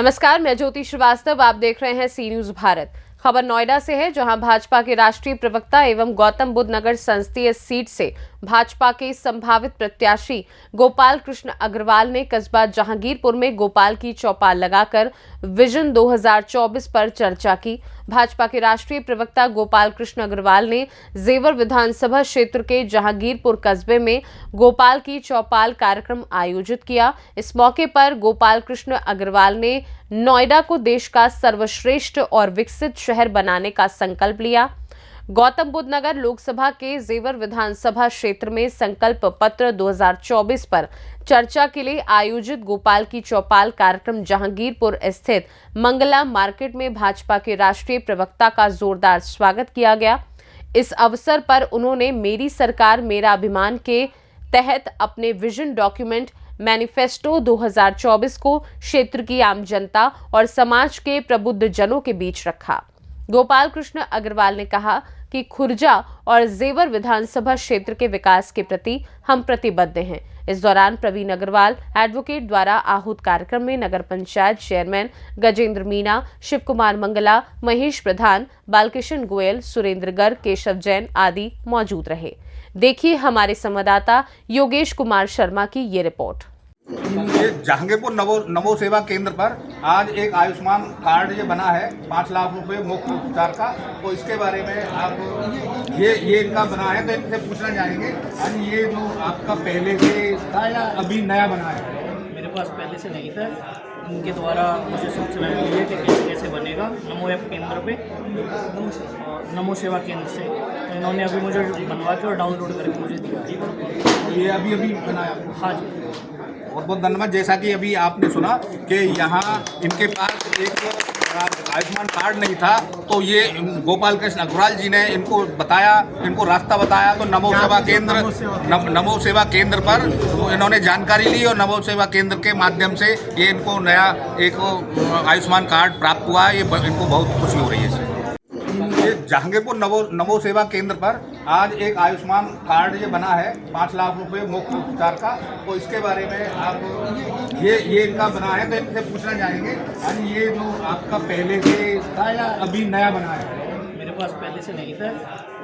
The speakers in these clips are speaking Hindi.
नमस्कार, मैं ज्योति श्रीवास्तव। आप देख रहे हैं सी न्यूज भारत। खबर नोएडा से है, जहां भाजपा के राष्ट्रीय प्रवक्ता एवं गौतम बुद्ध नगर संसदीय सीट से भाजपा के संभावित प्रत्याशी गोपाल कृष्ण अग्रवाल ने कस्बा जहांगीरपुर में गोपाल की चौपाल लगाकर विजन 2024 पर चर्चा की। भाजपा के राष्ट्रीय प्रवक्ता गोपाल कृष्ण अग्रवाल ने जेवर विधानसभा क्षेत्र के जहांगीरपुर कस्बे में गोपाल की चौपाल कार्यक्रम आयोजित किया। इस मौके पर गोपाल कृष्ण अग्रवाल ने नोएडा को देश का सर्वश्रेष्ठ और विकसित शहर बनाने का संकल्प लिया। गौतम बुद्ध नगर लोकसभा के जेवर विधानसभा क्षेत्र में संकल्प पत्र 2024 पर चर्चा के लिए आयोजित गोपाल की चौपाल कार्यक्रम जहांगीरपुर स्थित मंगला मार्केट में भाजपा के राष्ट्रीय प्रवक्ता का जोरदार स्वागत किया गया। इस अवसर पर उन्होंने मेरी सरकार मेरा अभिमान के तहत अपने विजन डॉक्यूमेंट मैनिफेस्टो 2024 को क्षेत्र की आम जनता और समाज के प्रबुद्ध जनों के बीच रखा। गोपाल कृष्ण अग्रवाल ने कहा कि खुर्जा और जेवर विधानसभा क्षेत्र के विकास के प्रति हम प्रतिबद्ध हैं। इस दौरान प्रवीण अग्रवाल एडवोकेट द्वारा आहूत कार्यक्रम में नगर पंचायत चेयरमैन गजेंद्र मीना, शिव कुमार मंगला, महेश प्रधान, बालकिशन गोयल, सुरेंद्र गर्ग, केशव जैन आदि मौजूद रहे। देखिए हमारे संवाददाता योगेश कुमार शर्मा की ये रिपोर्ट। ये जहांगीरपुर नमो सेवा केंद्र पर आज एक आयुष्मान कार्ड ये बना है 5 लाख रुपए मुफ्त उपचार का। तो इसके बारे में आप ये इनका बना है, तो इनसे पूछना चाहेंगे आज ये जो आपका पहले से था या अभी नया बना है? मेरे पास पहले से नहीं था, इनके द्वारा मुझे सूचना मिली है कि कैसे कैसे बनेगा नमो ऐप केंद्र पे और नमो सेवा केंद्र से। तो इन्होंने अभी मुझे बनवा के और डाउनलोड करके मुझे दिया। ये अभी बनाया? हाँ जी, बहुत बहुत धन्यवाद। जैसा कि अभी आपने सुना कि यहाँ इनके पास एक आयुष्मान कार्ड नहीं था, तो ये गोपाल कृष्ण अग्रवाल जी ने इनको बताया, इनको रास्ता बताया। तो नमो सेवा केंद्र पर तो इन्होंने जानकारी ली और नमो सेवा केंद्र के माध्यम से ये इनको नया एक आयुष्मान कार्ड प्राप्त हुआ है। ये इनको बहुत खुशी हो रही है। ये जहांगीरपुर नमो सेवा केंद्र पर आज एक आयुष्मान कार्ड ये बना है 5 लाख रुपए मुफ्त उपचार का। तो इसके बारे में आप ये इनका बना है, तो इनसे पूछना चाहेंगे आज ये जो आपका पहले से था या अभी नया बना है? मेरे पास पहले से नहीं था,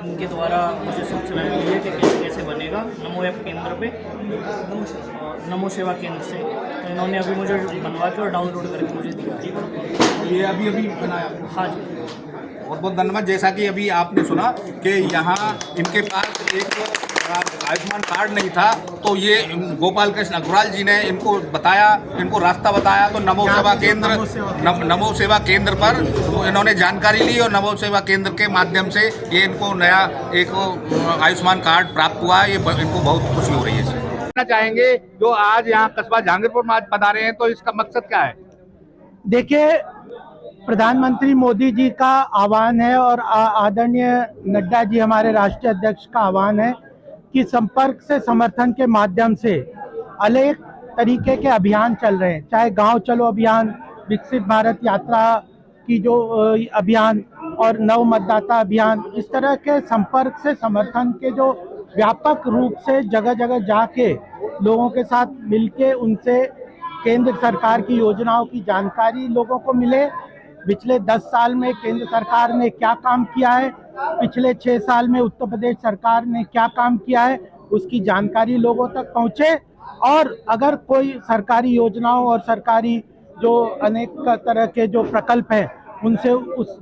इनके द्वारा मुझे सूचना मिली है कि कैसे कैसे बनेगा नमो ऐप केंद्र पे और नमो सेवा केंद्र से। तो इन्होंने अभी मुझे बनवा के और डाउनलोड करके मुझे दिया। ये अभी बनाया? हाँ जी, बहुत बहुत धन्यवाद। जैसा कि अभी आपने सुना कि यहाँ इनके पास एक आयुष्मान कार्ड नहीं था, तो ये गोपाल कृष्ण अग्रवाल जी ने इनको बताया, इनको रास्ता बताया। तो नमो सेवा केंद्र पर तो इन्होंने जानकारी ली और नमो सेवा केंद्र के माध्यम से ये इनको नया एक आयुष्मान कार्ड प्राप्त हुआ है। ये इनको बहुत खुशी हो रही है। चाहेंगे जो आज यहाँ कस्बा जहांगीरपुर में आज पधारे हैं, तो इसका मकसद क्या है? देखिए, प्रधानमंत्री मोदी जी का आह्वान है और आदरणीय नड्डा जी हमारे राष्ट्रीय अध्यक्ष का आह्वान है कि संपर्क से समर्थन के माध्यम से अनेक तरीके के अभियान चल रहे हैं, चाहे गांव चलो अभियान, विकसित भारत यात्रा की जो अभियान और नव मतदाता अभियान, इस तरह के संपर्क से समर्थन के जो व्यापक रूप से जगह जगह जाके लोगों के साथ मिलके उनसे केंद्र सरकार की योजनाओं की जानकारी लोगों को मिले। पिछले 10 साल में केंद्र सरकार ने क्या काम किया है, पिछले 6 साल में उत्तर प्रदेश सरकार ने क्या काम किया है, उसकी जानकारी लोगों तक पहुंचे। और अगर कोई सरकारी योजनाओं और सरकारी जो अनेक तरह के जो प्रकल्प हैं उनसे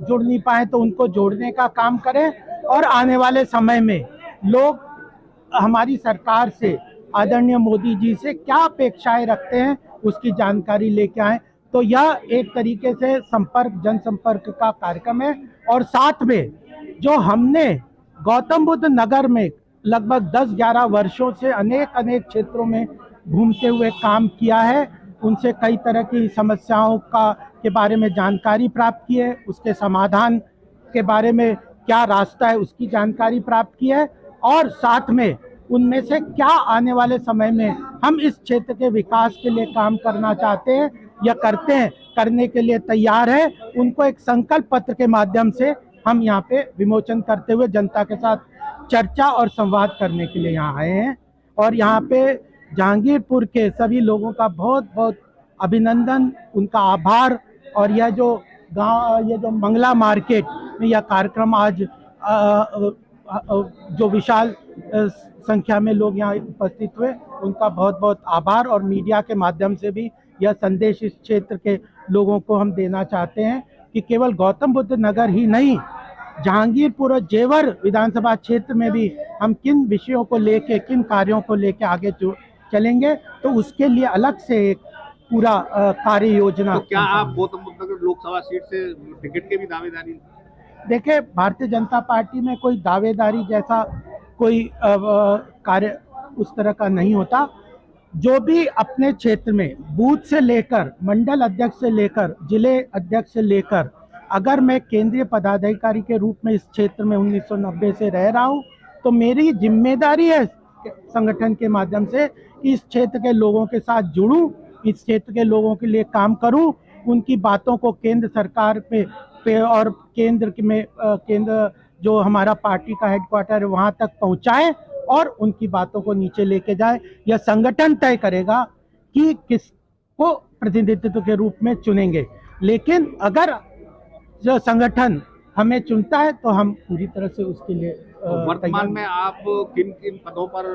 जुड़ नहीं पाए तो उनको जोड़ने का काम करें। और आने वाले समय में लोग हमारी सरकार से, आदरणीय मोदी जी से क्या अपेक्षाएं रखते हैं उसकी जानकारी लेके आए। तो यह एक तरीके से जनसंपर्क का कार्यक्रम है। और साथ में जो हमने गौतम बुद्ध नगर में लगभग 10-11 वर्षों से अनेक क्षेत्रों में घूमते हुए काम किया है, उनसे कई तरह की समस्याओं के बारे में जानकारी प्राप्त की है, उसके समाधान के बारे में क्या रास्ता है उसकी जानकारी प्राप्त की है। और साथ में उनमें से क्या आने वाले समय में हम इस क्षेत्र के विकास के लिए काम करना चाहते हैं या करते हैं, करने के लिए तैयार है, उनको एक संकल्प पत्र के माध्यम से हम यहाँ पे विमोचन करते हुए जनता के साथ चर्चा और संवाद करने के लिए यहाँ आए हैं। और यहाँ पे जहांगीरपुर के सभी लोगों का बहुत बहुत अभिनंदन, उनका आभार। और यह जो ये जो मंगला मार्केट में यह कार्यक्रम आज जो विशाल संख्या में लोग यहाँ उपस्थित हुए, उनका बहुत बहुत आभार। और मीडिया के माध्यम से भी यह संदेश इस क्षेत्र के लोगों को हम देना चाहते हैं कि केवल गौतम बुद्ध नगर ही नहीं, जहांगीरपुर और जेवर विधानसभा क्षेत्र में भी हम किन विषयों को लेके, किन कार्यों को लेके आगे चलेंगे, तो उसके लिए अलग से एक पूरा कार्य योजना। तो क्या आप गौतम बुद्ध नगर लोकसभा सीट से टिकट के भी दावेदारी? देखिए, भारतीय जनता पार्टी में कोई दावेदारी जैसा कोई कार्य उस तरह का नहीं होता। जो भी अपने क्षेत्र में बूथ से लेकर, मंडल अध्यक्ष से लेकर, जिले अध्यक्ष से लेकर, अगर मैं केंद्रीय पदाधिकारी के रूप में इस क्षेत्र में 1990 से रह रहा हूँ, तो मेरी जिम्मेदारी है संगठन के माध्यम से कि इस क्षेत्र के लोगों के साथ जुड़ूं, इस क्षेत्र के लोगों के लिए काम करूं, उनकी बातों को केंद्र सरकार पे और केंद्र जो हमारा पार्टी का हेडक्वार्टर है वहां तक पहुंचाएं और उनकी बातों को नीचे लेके जाएं। यह संगठन तय करेगा कि किसको प्रतिनिधित्व के रूप में चुनेंगे, लेकिन अगर जो संगठन हमें चुनता है तो हम पूरी तरह से उसके लिए वर्तमान में आप किन किन पदों पर?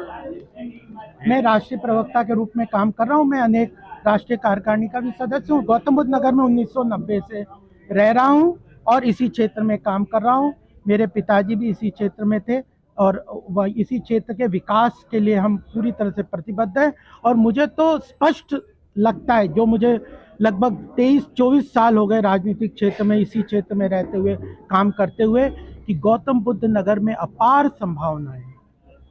मैं राष्ट्रीय प्रवक्ता के रूप में काम कर रहा हूं। मैं अनेक राष्ट्रीय कार्यकारिणी का भी सदस्य हूं। गौतम बुद्ध नगर में 1990 से रह रहा हूं और इसी क्षेत्र में काम कर रहा हूं। मेरे पिताजी भी इसी क्षेत्र में थे और वह इसी क्षेत्र के विकास के लिए हम पूरी तरह से प्रतिबद्ध हैं। और मुझे तो स्पष्ट लगता है, जो मुझे लगभग 23-24 साल हो गए राजनीतिक क्षेत्र में, इसी क्षेत्र में रहते हुए, काम करते हुए, कि गौतम बुद्ध नगर में अपार संभावनाएं हैं।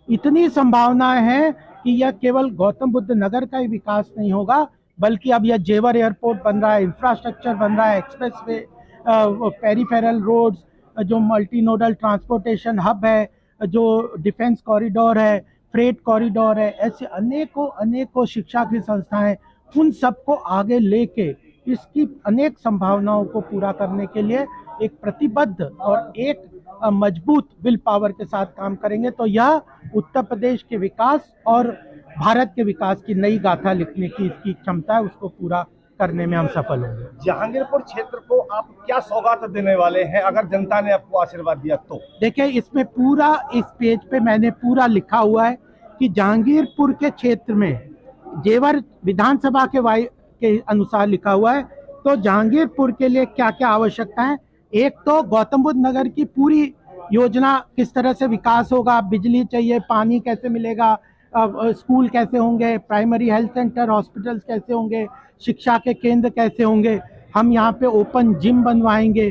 इतनी संभावनाएं हैं कि यह केवल गौतम बुद्ध नगर का ही विकास नहीं होगा, बल्कि अब यह जेवर एयरपोर्ट बन रहा है, इंफ्रास्ट्रक्चर बन रहा है, एक्सप्रेसवे, पेरिफेरल रोड्स, जो मल्टी नोडल ट्रांसपोर्टेशन हब है, जो डिफेंस कॉरिडोर है, फ्रेट कॉरिडोर है, ऐसे अनेकों शिक्षा की संस्थाएं, उन सबको आगे लेके इसकी अनेक संभावनाओं को पूरा करने के लिए एक प्रतिबद्ध और एक मजबूत विल पावर के साथ काम करेंगे। तो यह उत्तर प्रदेश के विकास और भारत के विकास की नई गाथा लिखने की इसकी क्षमता है, उसको पूरा करने में हम सफल होंगे। जहांगीरपुर क्षेत्र को आप क्या सौगात देने वाले हैं अगर जनता ने आपको आशीर्वाद दिया तो? देखिए, इसमें पूरा इस पेज पे मैंने पूरा लिखा हुआ है कि जहांगीरपुर के क्षेत्र में जेवर विधानसभा के अनुसार लिखा हुआ है। तो जहांगीरपुर के लिए क्या क्या आवश्यकता है, एक तो गौतम बुद्ध नगर की पूरी योजना किस तरह से विकास होगा, बिजली चाहिए, पानी कैसे मिलेगा, स्कूल कैसे होंगे, प्राइमरी हेल्थ सेंटर, हॉस्पिटल्स कैसे होंगे, शिक्षा के केंद्र कैसे होंगे, हम यहाँ पे ओपन जिम बनवाएंगे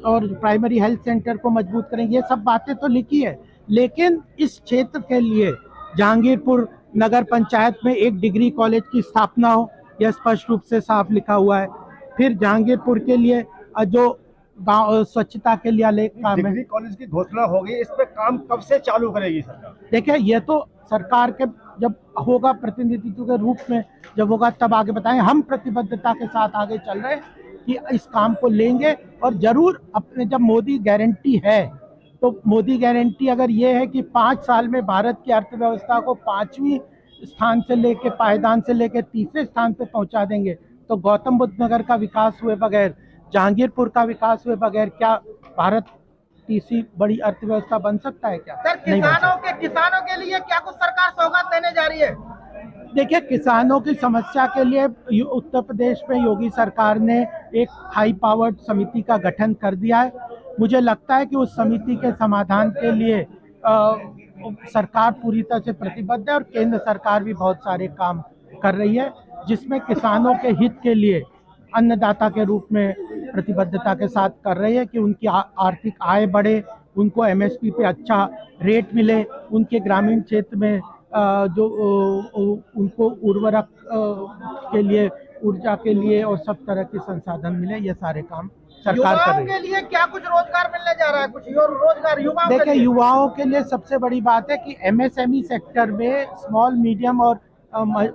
और प्राइमरी हेल्थ सेंटर को मजबूत करेंगे। ये सब बातें तो लिखी है, लेकिन इस क्षेत्र के लिए जहांगीरपुर नगर पंचायत में एक डिग्री कॉलेज की स्थापना हो, यह स्पष्ट रूप से साफ लिखा हुआ है। फिर जहांगीरपुर के लिए जो गांव स्वच्छता के लिए काम है, डिग्री कॉलेज की घोषणा हो गई, इस पे काम कब से चालू करेगी सरकार? देखिए, ये तो सरकार के जब होगा प्रतिनिधित्व के रूप में जब होगा तब आगे बताएं। हम प्रतिबद्धता के साथ आगे चल रहे हैं कि इस काम को लेंगे और जरूर अपने, जब मोदी गारंटी है तो मोदी गारंटी अगर ये है कि 5 साल में भारत की अर्थव्यवस्था को 5वीं स्थान से लेके, पायदान से लेके 3रे स्थान पे पहुंचा देंगे, तो गौतम बुद्ध नगर का विकास हुए बगैर, जहांगीरपुर का विकास हुए बगैर क्या भारत तीसरी बड़ी अर्थव्यवस्था बन सकता है? क्या सर, किसानों के लिए क्या कुछ सरकार सौगात देने जा रही है? देखिए, किसानों की समस्या के लिए उत्तर प्रदेश में योगी सरकार ने एक हाई पावर्ड समिति का गठन कर दिया है। मुझे लगता है कि उस समिति के समाधान के लिए सरकार पूरी तरह से प्रतिबद्ध है और केंद्र सरकार भी बहुत सारे काम कर रही है, जिसमें किसानों के हित के लिए अन्नदाता के रूप में प्रतिबद्धता के साथ कर रही है कि उनकी आर्थिक आय बढ़े, उनको एमएसपी पे अच्छा रेट मिले, उनके ग्रामीण क्षेत्र में जो उनको उर्वरक के लिए, ऊर्जा के लिए और सब तरह के संसाधन मिले, ये सारे काम सरकार कर रही है। युवाओं के लिए क्या कुछ रोजगार मिलने जा रहा है? कुछ रोजगार युवाओं देखिए, युवाओं के लिए सबसे बड़ी बात है कि एमएसएमई सेक्टर में स्मॉल मीडियम और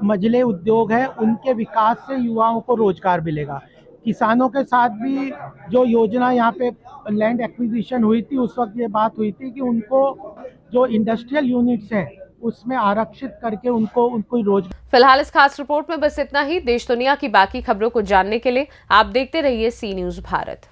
मझले उद्योग है, उनके विकास से युवाओं को रोजगार मिलेगा। किसानों के साथ भी जो योजना यहाँ पे लैंड एक्विजिशन हुई थी, उस वक्त ये बात हुई थी कि उनको जो इंडस्ट्रियल यूनिट्स हैं उसमें आरक्षित करके उनको रोजगार। फिलहाल इस खास रिपोर्ट में बस इतना ही। देश दुनिया की बाकी खबरों को जानने के लिए आप देखते रहिए सी न्यूज़ भारत।